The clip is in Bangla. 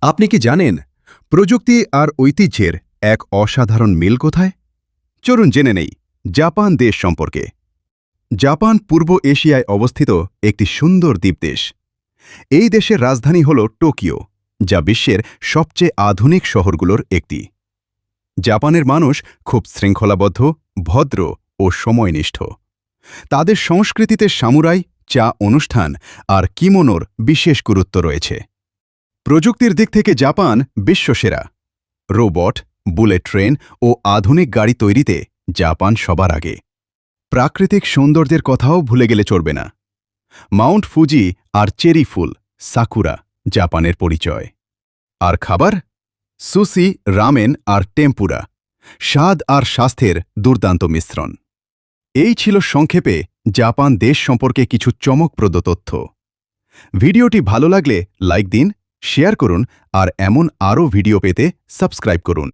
আপনি কি জানেন প্রযুক্তি আর ঐতিহ্যের এক অসাধারণ মিল কোথায়? চলুন জেনে নেই জাপান দেশ সম্পর্কে। জাপান পূর্ব এশিয়ায় অবস্থিত একটি সুন্দর দ্বীপদেশ। এই দেশের রাজধানী হল টোকিও, যা বিশ্বের সবচেয়ে আধুনিক শহরগুলোর একটি। জাপানের মানুষ খুব শৃঙ্খলাবদ্ধ, ভদ্র ও সময়নিষ্ঠ। তাদের সংস্কৃতিতে সামুরাই, চা অনুষ্ঠান আর কিমোনোর বিশেষ গুরুত্ব রয়েছে। প্রযুক্তির দিক থেকে জাপান বিশ্বসেরা। রোবট, বুলেট ট্রেন ও আধুনিক গাড়ি তৈরিতে জাপান সবার আগে। প্রাকৃতিক সৌন্দর্যের কথাও ভুলে গেলে চলবে না। মাউন্ট ফুজি আর চেরি ফুল, সাকুরা জাপানের পরিচয়। আর খাবার? সুশি, রামেন আর টেম্পুরা, স্বাদ আর স্বাস্থ্যের দুর্দান্ত মিশ্রণ। এই ছিল সংক্ষেপে জাপান দেশ সম্পর্কে কিছু চমকপ্রদ তথ্য। ভিডিওটি ভালো লাগলে লাইক দিন, শেয়ার করুন আর এমন আরও ভিডিও পেতে সাবস্ক্রাইব করুন।